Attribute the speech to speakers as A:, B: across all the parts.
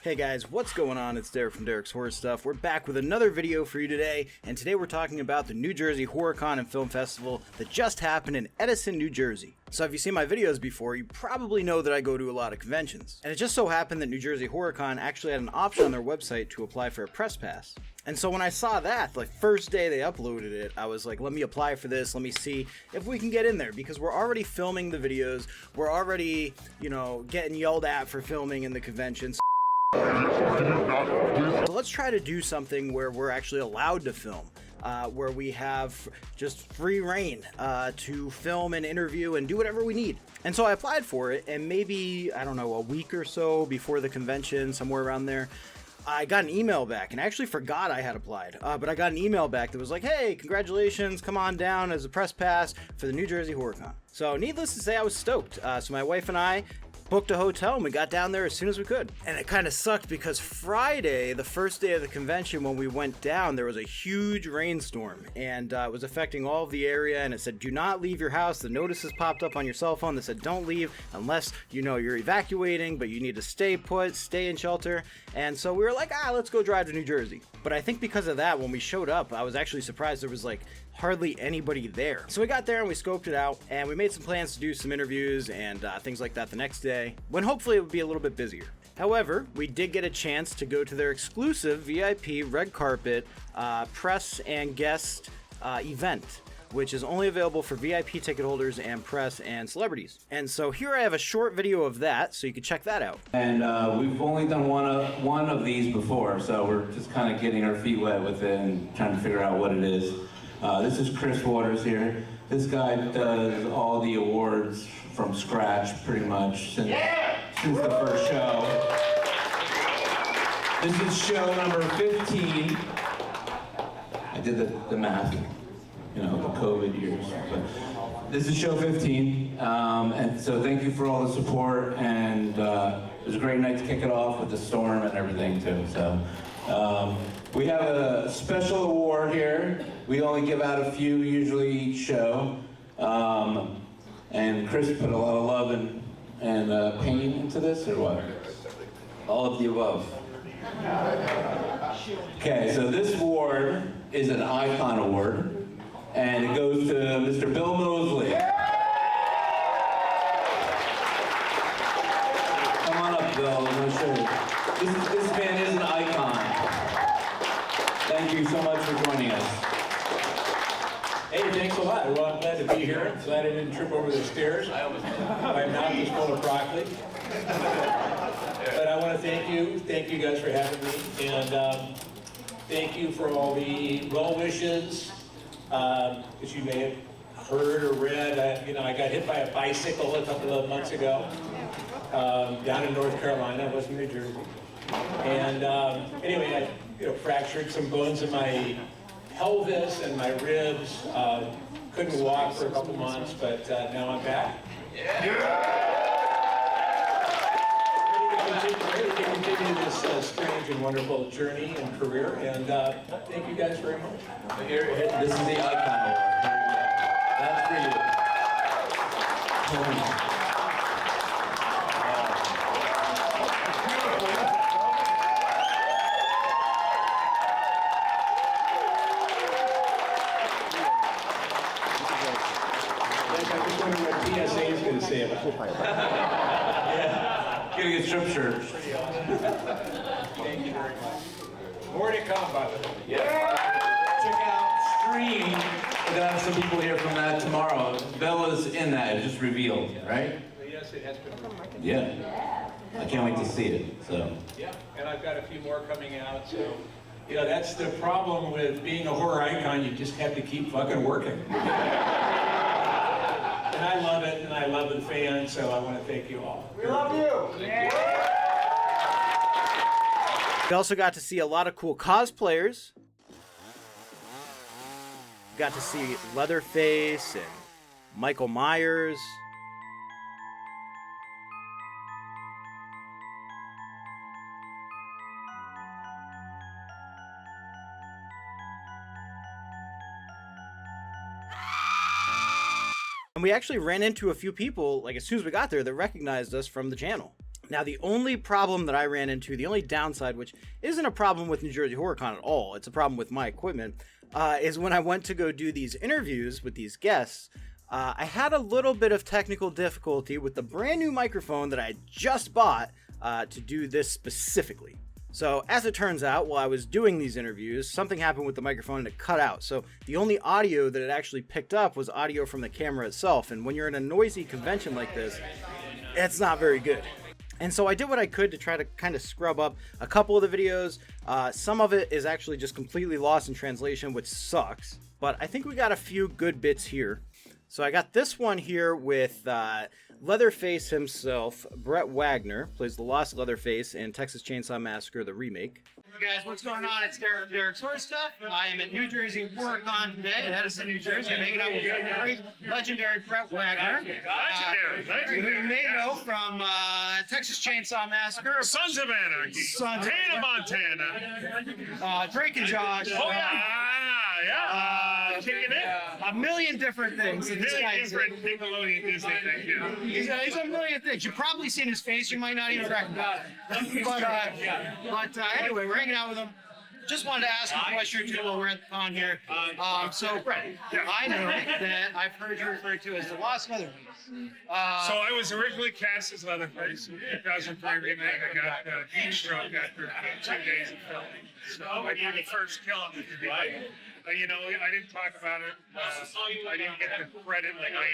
A: Hey guys, what's going on? It's Derek from Derek's Horror Stuff. We're back with another video for you today, and today we're talking about the New Jersey HorrorCon and Film Festival that just happened in Edison, New Jersey. So if you've seen my videos before, you probably know that I go to a lot of conventions. And it just so happened that New Jersey HorrorCon actually had an option on their website to apply for a press pass. And so when I saw that, like first day they uploaded it, I was like, let me apply for this, let me see if we can get in there, because we're already filming the videos, we're already, getting yelled at for filming in the convention. So let's try to do something where we're actually allowed to film, where we have just free reign to film and interview and do whatever we need. And so I applied for it, and maybe, I don't know, a week or so before the convention, somewhere around there, I got an email back, and I actually forgot I had applied, but I got an email back that was like, hey, congratulations, come on down as a press pass for the New Jersey HorrorCon. So needless to say, I was stoked. So my wife and I booked a hotel and we got down there as soon as we could. And it kind of sucked because Friday, the first day of the convention, when we went down, there was a huge rainstorm, and it was affecting all of the area, and it said, do not leave your house. The notices popped up on your cell phone that said, don't leave unless you're evacuating, but you need to stay put, stay in shelter. And so we were like, let's go drive to New Jersey. But I think because of that, when we showed up, I was actually surprised there was like hardly anybody there. So we got there and we scoped it out, and we made some plans to do some interviews and things like that the next day, when hopefully it would be a little bit busier. However, we did get a chance to go to their exclusive VIP red carpet press and guest event, which is only available for VIP ticket holders and press and celebrities. And so here I have a short video of that, so you can check that out.
B: And we've only done one of these before, so we're just kind of getting our feet wet with it and trying to figure out what it is. This is Chris Waters here. This guy does all the awards from scratch, pretty much, since the first show. This is show number 15. I did the math. The COVID years. But this is show 15, and so thank you for all the support, and it was a great night to kick it off with the storm and everything too. So we have a special award here. We only give out a few usually each show, and Chris put a lot of love and pain into this, or what? All of the above. Okay, so this award is an Icon Award. And it goes to Mr. Bill Mosley. Come on up, Bill. I'm going to show you. This man is an icon. Thank you so much for joining us.
C: Hey, thanks a lot. Well, I'm glad to be here. I'm glad I didn't trip over the stairs. My mouth is full of broccoli. But I want to thank you guys for having me, and thank you for all the well wishes. As you may have heard or read, I got hit by a bicycle a couple of months ago down in North Carolina. I was in New Jersey, and anyway, I fractured some bones in my pelvis and my ribs. Couldn't walk for a couple months, but now I'm back. Ready to continue this strange and wonderful journey and career, and thank you guys very much.
B: This is the Icon Award. Here you go. That's for you.
C: I just wonder what PSA is going to say about it.
B: Get a strip shirt.
C: Thank you very much. More to come, by the way.
B: Check out Stream. We're gonna have some people here from that tomorrow. Bella's in that, it just revealed, right?
C: Yes, it has been.
B: Yeah. I can't wait to see it, so.
C: Yeah, and I've got a few more coming out, so, that's the problem with being a horror icon, you just have to keep fucking working. And I love it, and I love the fans, so I want to thank you all.
D: We love you!
C: Thank you.
A: We also got to see a lot of cool cosplayers. Got to see Leatherface and Michael Myers. And we actually ran into a few people, like as soon as we got there, that recognized us from the channel. Now, the only problem that I ran into, the only downside, which isn't a problem with New Jersey HorrorCon at all, it's a problem with my equipment, is when I went to go do these interviews with these guests, I had a little bit of technical difficulty with the brand new microphone that I just bought to do this specifically. So as it turns out, while I was doing these interviews, something happened with the microphone and it cut out. So the only audio that it actually picked up was audio from the camera itself. And when you're in a noisy convention like this, it's not very good. And so I did what I could to try to kind of scrub up a couple of the videos. Some of it is actually just completely lost in translation, which sucks. But I think we got a few good bits here. So I got this one here with Leatherface himself. Brett Wagner plays the Lost Leatherface in Texas Chainsaw Massacre, the remake.
D: Hey guys, what's going on? It's Derek's Horror Stuff. I am in New Jersey HorrorCon today in Edison, New Jersey. I'm hanging out with the great, legendary Brett Wagner. Who you may know from Texas Chainsaw Massacre.
E: Sons of Anarchy.
D: Sons of
E: Montana.
D: Drake and Josh.
E: Oh, yeah. Kicking it.
D: A million different things.
E: Different Nickelodeon Disney things, yeah.
D: He's a million things. You've probably seen his face. You might not even recognize it. But anyway, we're hanging out with him. Just wanted to ask a question or two while we're at the con here. So, Brett, I know that I've heard you referred to as the Lost Leatherface.
E: So I was originally cast as Leatherface in 2003 remake. I got heat stroke after 2 days of filming. So I did the first kill on the video. You know, I didn't talk about it. I didn't get the credit like I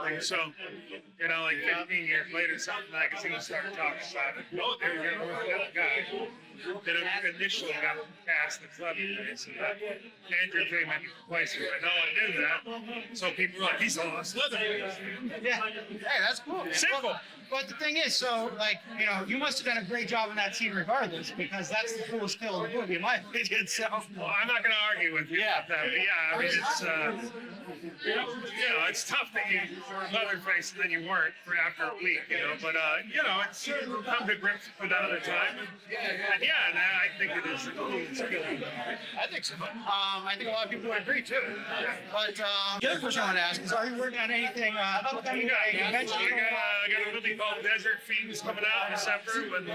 E: had. So, you know, like 15 years later, some magazines started talking about it. Oh, there you go, that guy that initially got cast as Leatherface. Andrew came in place. No one knew that. So people were like, he's a Lost Leatherface.
D: Yeah. Hey, that's cool.
E: Simple.
D: But the thing is, so, like, you know, you must have done a great job in that scene regardless, because that's the coolest kill in the movie, in my opinion. So,
E: well, I'm not going to argue with you about that. But yeah, I mean, it's, you know, it's tough that you were Leatherface and then you weren't for after a week, you know. But, you know, it's come to grips with another time. And yeah, and I think it is the coolest kill.
D: I think so. I think a lot of people would agree, too. But the other question I want to ask is, are you working on anything upcoming?
E: I got a movie called Desert Fiends coming out in December with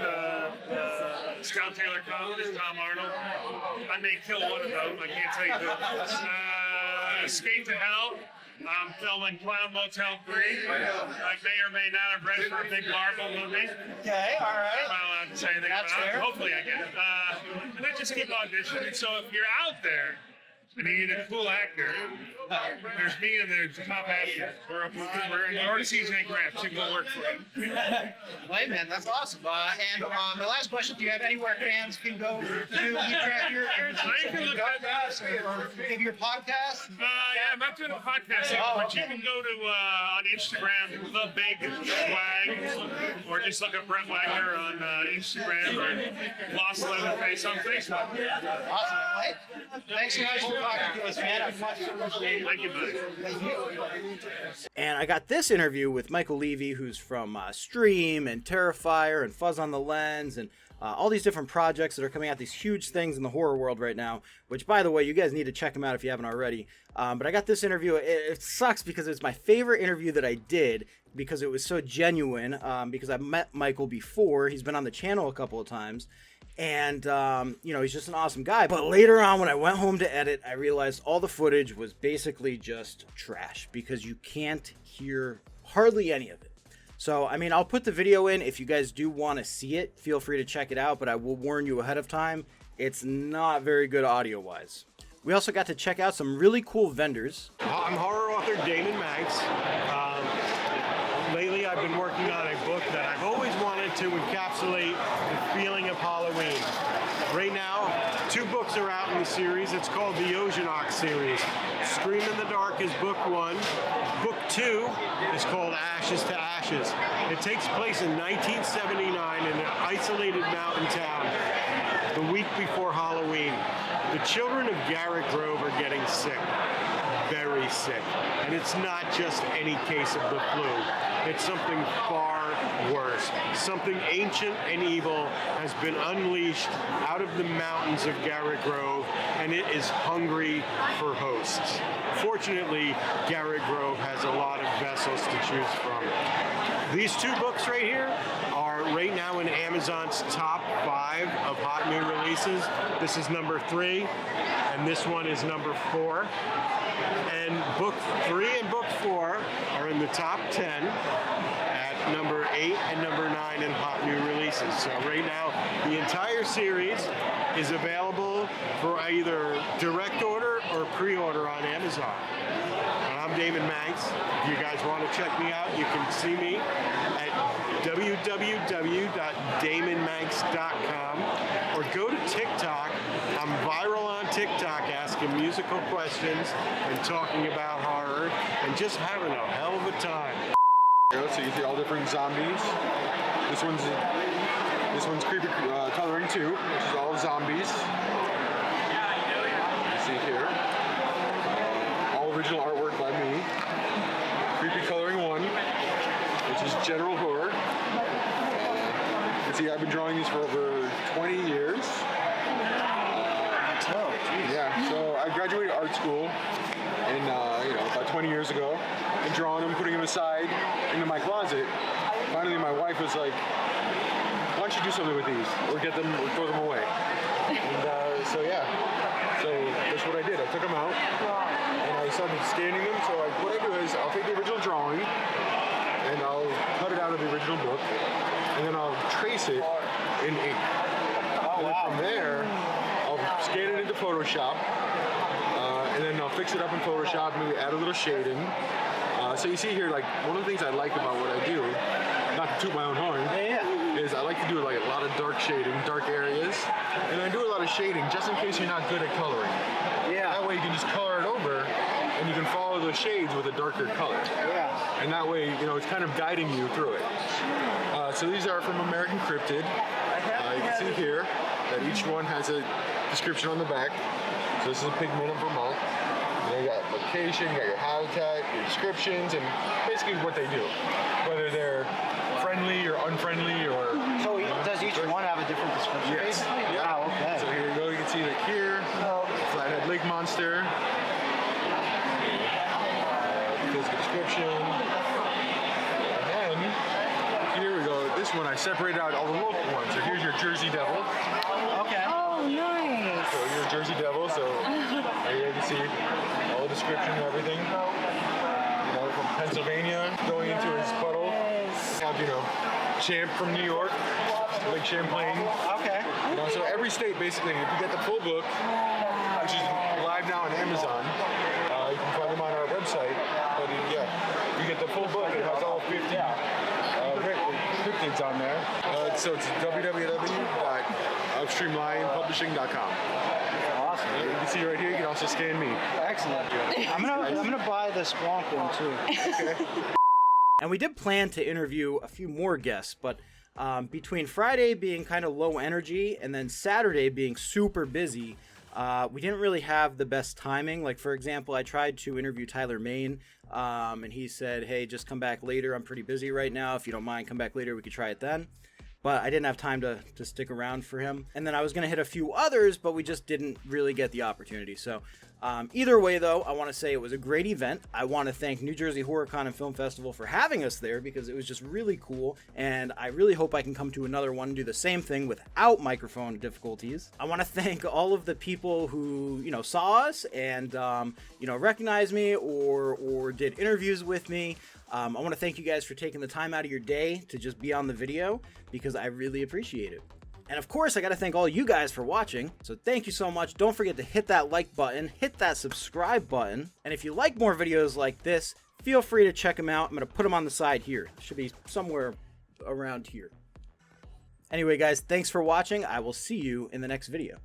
E: Scout Taylor Collins, Tom Arnold. I may kill one of them. I can't tell you who. Escape to Hell. I'm filming Clown Motel 3. I may or may not have read for a big Marvel movie.
D: Okay, all right.
E: I'm not allowed to say anything about it. Hopefully I get it. And then just keep auditioning. So if you're out there and you need a cool actor, there's me and there's top actor. We're in or CJ Graham, so go work for him.
D: Well, hey, man, that's awesome. And the last question, do you have anywhere fans can go to your or maybe your podcast?
E: Yeah, I'm not doing a podcast anymore, but you can go to on Instagram, The Big Swag, or just look up Brett Wagner on Instagram, or Lost Leatherface on Facebook.
D: Awesome. Hey, thanks so much for talking to us, man. I much appreciate it.
E: Thank you, buddy.
D: Thank you.
A: And I got this interview with Michael Levy, who's from Stream and Terrifier and Fuzz on the Lens and all these different projects that are coming out, these huge things in the horror world right now, which, by the way, you guys need to check them out if you haven't already. But I got this interview. It sucks because it's my favorite interview that I did because it was so genuine, because I've met Michael before. He's been on the channel a couple of times. And, you know, he's just an awesome guy. But later on, when I went home to edit, I realized all the footage was basically just trash because you can't hear hardly any of it. So, I mean, I'll put the video in. If you guys do want to see it, feel free to check it out. But I will warn you ahead of time, it's not very good audio-wise. We also got to check out some really cool vendors.
F: I'm horror author Damon Max. Lately, I've been working on a book that I've always wanted to encapsulate the feeling of Halloween. Right now, 2 books are out in the series. It's called the Ozionok series. Scream in the Dark is book 1. Book 2 is called Ashes to Ashes. It takes place in 1979 in an isolated mountain town the week before Halloween. The children of Garrett Grove are getting sick. Very sick. And it's not just any case of the flu. It's something far worse. Something ancient and evil has been unleashed out of the mountains of Garrett Grove, and it is hungry for hosts. Fortunately, Garrett Grove has a lot of vessels to choose from. These two books right here are right now in Amazon's top 5 of hot new releases. This is number 3, and this one is number 4. And book 3 and book 4 are in the top 10 at number 8 and number 9 in hot new releases. So right now, the entire series is available for either direct order or pre-order on Amazon. And I'm Damon Max. If you guys want to check me out, you can see me at www.damonmax.com or go to TikTok. I'm viral on TikTok asking musical questions and talking about horror and just having a hell of a time.
G: So you can see all different zombies. This one's creepy coloring 2, which is all zombies. You see here. All original artwork by me. Creepy coloring 1, which is general horror. You can see I've been drawing these for over 20 years. Yeah, so I graduated art school in, about 20 years ago, and drawing them, putting them aside into my closet. Finally, my wife was like, why don't you do something with these, or get them, or throw them away? And so that's what I did. I took them out, and I started scanning them. So what I do is I'll take the original drawing, and I'll cut it out of the original book, and then I'll trace it in ink. And then from there, I'll scan it into Photoshop, and then I'll fix it up in Photoshop, maybe add a little shading. So you see here, like, one of the things I like about what I do, not to toot my own horn, is I like to do like a lot of dark shading, dark areas, and I do a lot of shading just in case you're not good at coloring. Yeah. That way you can just color it over, and you can follow the shades with a darker color. Yeah. And that way, it's kind of guiding you through it. So these are from American Crypted. You can see here that each one has a description on the back. So this is a pigment of Vermont. You got location, you got your habitat, your descriptions, and basically what they do. Whether they're friendly or unfriendly, or...
A: So does each one have a different description?
G: Yes.
A: Wow, okay.
G: So here you go, you can see like here, Flathead Lake Monster. Physical description. And then, here we go, this one I separated out all the local ones. So here's your Jersey Devil.
A: Okay.
H: Oh, nice.
G: So you're a Jersey Devil, so here you can see all the description and everything. From Pennsylvania going into his puddle. Have, Champ from New York, Lake Champlain.
A: Okay.
G: So every state, basically, if you get the full book, which is live now on Amazon, you can find them on our website. But you get the full book. It has all 50 cryptids on there. So it's www.upstreamlionpublishing.com.
A: Awesome.
G: You can see right here. You can also scan me.
A: Excellent. I'm gonna buy the Squonk one too.
G: Okay.
A: And we did plan to interview a few more guests, but between Friday being kind of low energy and then Saturday being super busy, we didn't really have the best timing. Like, for example, I tried to interview Tyler Main, and he said, hey, just come back later. I'm pretty busy right now. If you don't mind, come back later. We could try it then. But I didn't have time to stick around for him. And then I was going to hit a few others, but we just didn't really get the opportunity. So either way, though, I want to say it was a great event. I want to thank New Jersey HorrorCon and Film Festival for having us there because it was just really cool. And I really hope I can come to another one and do the same thing without microphone difficulties. I want to thank all of the people who, saw us and, recognized me or did interviews with me. I want to thank you guys for taking the time out of your day to just be on the video because I really appreciate it. And of course, I got to thank all you guys for watching. So thank you so much. Don't forget to hit that like button, hit that subscribe button. And if you like more videos like this, feel free to check them out. I'm going to put them on the side here. It should be somewhere around here. Anyway, guys, thanks for watching. I will see you in the next video.